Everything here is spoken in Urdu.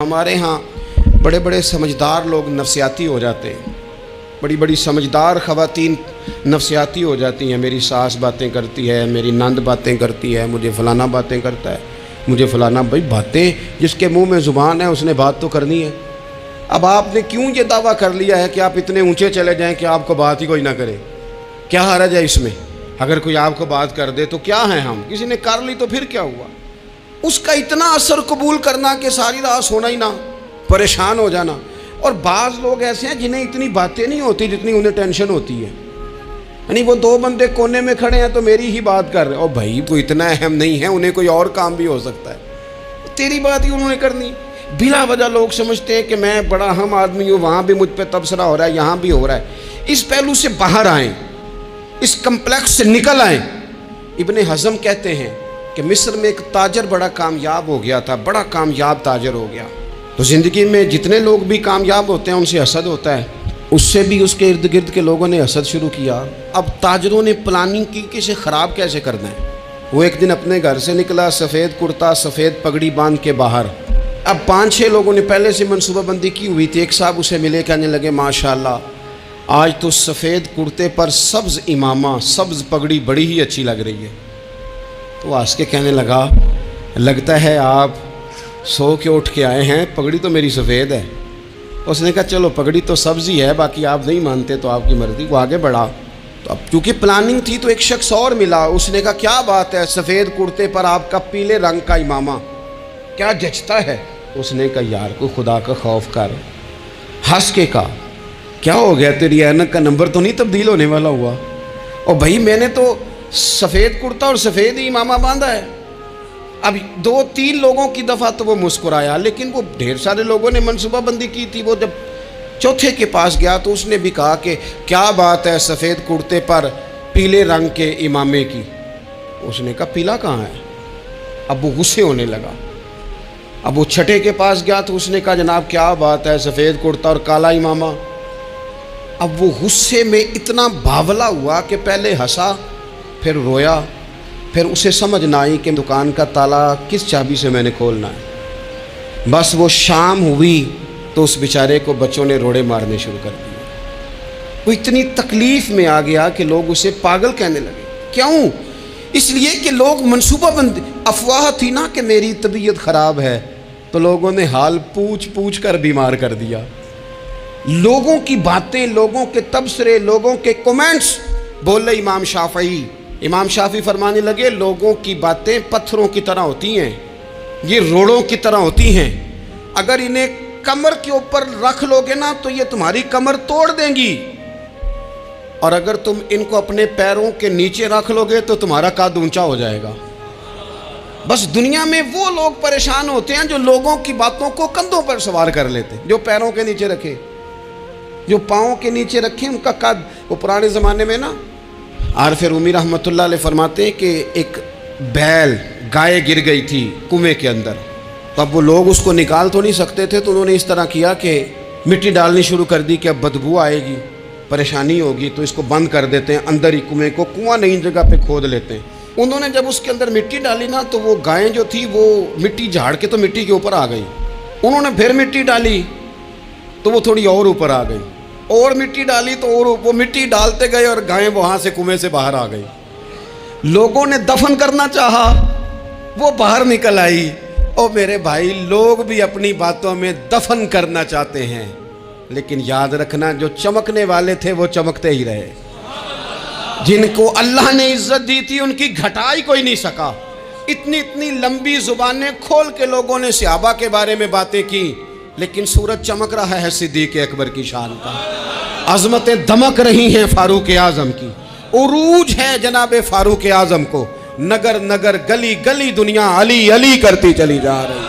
ہمارے ہاں بڑے بڑے سمجھدار لوگ نفسیاتی ہو جاتے ہیں، بڑی بڑی سمجھدار خواتین نفسیاتی ہو جاتی ہیں۔ میری ساس باتیں کرتی ہے، میری نند باتیں کرتی ہے، مجھے فلانا باتیں کرتا ہے، مجھے فلانا۔ بھائی باتیں، جس کے منہ میں زبان ہے اس نے بات تو کرنی ہے۔ اب آپ نے کیوں یہ دعویٰ کر لیا ہے کہ آپ اتنے اونچے چلے جائیں کہ آپ کو بات ہی کوئی نہ کرے؟ کیا حرج ہے اس میں؟ اگر کوئی آپ کو بات کر دے تو کیا ہیں ہم؟ کسی نے کر لی تو پھر کیا ہوا؟ اس کا اتنا اثر قبول کرنا کہ ساری رات سونا ہی نہ، پریشان ہو جانا۔ اور بعض لوگ ایسے ہیں جنہیں اتنی باتیں نہیں ہوتی جتنی انہیں ٹینشن ہوتی ہے۔ یعنی وہ دو بندے کونے میں کھڑے ہیں تو میری ہی بات کر رہے ہیں، اور بھائی وہ اتنا اہم نہیں ہے، انہیں کوئی اور کام بھی ہو سکتا ہے، تیری بات ہی انہوں نے کرنی۔ بلا وجہ لوگ سمجھتے ہیں کہ میں بڑا اہم آدمی ہوں، وہاں بھی مجھ پہ تبصرہ ہو رہا ہے، یہاں بھی ہو رہا ہے۔ اس پہلو سے باہر آئیں، اس کمپلیکس سے نکل آئیں۔ ابن حزم کہتے ہیں کہ مصر میں ایک تاجر بڑا کامیاب ہو گیا تھا، بڑا کامیاب تاجر ہو گیا۔ تو زندگی میں جتنے لوگ بھی کامیاب ہوتے ہیں ان سے حسد ہوتا ہے، اس سے بھی اس کے ارد گرد کے لوگوں نے حسد شروع کیا۔ اب تاجروں نے پلاننگ کی کہ اسے خراب کیسے کرنا ہے۔ وہ ایک دن اپنے گھر سے نکلا، سفید کرتا سفید پگڑی باندھ کے باہر۔ اب 5-6 لوگوں نے پہلے سے منصوبہ بندی کی ہوئی تھی۔ ایک صاحب اسے ملے، کہنے لگے ماشاءاللہ آج تو سفید کرتے پر سبز امامہ، سبز پگڑی بڑی ہی اچھی لگ رہی ہے۔ تو ہنس کے کہنے لگا لگتا ہے آپ سو کے اٹھ کے آئے ہیں، پگڑی تو میری سفید ہے۔ اس نے کہا چلو پگڑی تو سبز ہی ہے، باقی آپ نہیں مانتے تو آپ کی مرضی۔ وہ آگے بڑھا، تو اب کیونکہ پلاننگ تھی تو ایک شخص اور ملا، اس نے کہا کیا بات ہے، سفید کرتے پر آپ کا پیلے رنگ کا امامہ کیا جچتا ہے؟ اس نے کہا یار کو خدا کا خوف کر۔ ہنس کے کہا کیا ہو گیا، تیری اینک کا نمبر تو نہیں تبدیل ہونے والا ہوا؟ اور بھائی میں نے تو سفید کرتا اور سفید ہی امامہ باندھا ہے۔ اب 2-3 لوگوں کی دفعہ تو وہ مسکرایا، لیکن وہ ڈھیر سارے لوگوں نے منصوبہ بندی کی تھی۔ وہ جب چوتھے کے پاس گیا تو اس نے بھی کہا کہ کیا بات ہے سفید کرتے پر پیلے رنگ کے امامے کی؟ اس نے کہا پیلا کہاں ہے؟ اب وہ غصے ہونے لگا۔ اب وہ چھٹے کے پاس گیا تو اس نے کہا جناب کیا بات ہے سفید کرتا اور کالا امامہ؟ اب وہ غصے میں اتنا باولا ہوا کہ پہلے ہنسا پھر رویا، پھر اسے سمجھ نہ آئی کہ دکان کا تالا کس چابی سے میں نے کھولنا ہے۔ بس وہ شام ہوئی تو اس بیچارے کو بچوں نے روڑے مارنے شروع کر دیے۔ وہ اتنی تکلیف میں آ گیا کہ لوگ اسے پاگل کہنے لگے۔ کیوں؟ اس لیے کہ لوگ منصوبہ بندی، افواہ تھی نا کہ میری طبیعت خراب ہے، تو لوگوں نے حال پوچھ پوچھ کر بیمار کر دیا۔ لوگوں کی باتیں، لوگوں کے تبصرے، لوگوں کے کومنٹس۔ بولے امام شافعی، امام شافعی فرمانے لگے لوگوں کی باتیں پتھروں کی طرح ہوتی ہیں، یہ روڑوں کی طرح ہوتی ہیں، اگر انہیں کمر کے اوپر رکھ لو گے نا تو یہ تمہاری کمر توڑ دیں گی، اور اگر تم ان کو اپنے پیروں کے نیچے رکھ لو گے تو تمہارا قد اونچا ہو جائے گا۔ بس دنیا میں وہ لوگ پریشان ہوتے ہیں جو لوگوں کی باتوں کو کندھوں پر سوار کر لیتے، جو پیروں کے نیچے رکھے، جو پاؤں کے نیچے رکھے ان کا قد۔ وہ پرانے زمانے میں نا عارف رومی رحمۃ اللہ علیہ فرماتے ہیں کہ ایک بیل گائے گر گئی تھی کنویں کے اندر، تو اب وہ لوگ اس کو نکال تو نہیں سکتے تھے، تو انہوں نے اس طرح کیا کہ مٹی ڈالنی شروع کر دی کہ اب بدبو آئے گی، پریشانی ہوگی، تو اس کو بند کر دیتے ہیں اندر ہی، کنویں کو کنواں نئی جگہ پہ کھود لیتے ہیں۔ انہوں نے جب اس کے اندر مٹی ڈالی نا تو وہ گائیں جو تھی وہ مٹی جھاڑ کے تو مٹی کے اوپر آ گئی۔ انہوں نے پھر مٹی ڈالی تو وہ تھوڑی اور اوپر آ گئی، اور مٹی ڈالی تو اور وہ مٹی ڈالتے گئے اور گائیں وہاں سے کنویں سے باہر آ گئی۔ لوگوں نے دفن کرنا چاہا، وہ باہر نکل آئی۔ اور میرے بھائی لوگ بھی اپنی باتوں میں دفن کرنا چاہتے ہیں، لیکن یاد رکھنا جو چمکنے والے تھے وہ چمکتے ہی رہے، جن کو اللہ نے عزت دی تھی ان کی گھٹائی کوئی نہیں سکا۔ اتنی لمبی زبانیں کھول کے لوگوں نے صحابہ کے بارے میں باتیں کی، لیکن سورج چمک رہا ہے صدیق اکبر کی شان کا، عظمتیں دمک رہی ہیں فاروق اعظم کی، عروج ہے جناب فاروق اعظم کو، نگر نگر گلی گلی دنیا علی علی کرتی چلی جا رہی۔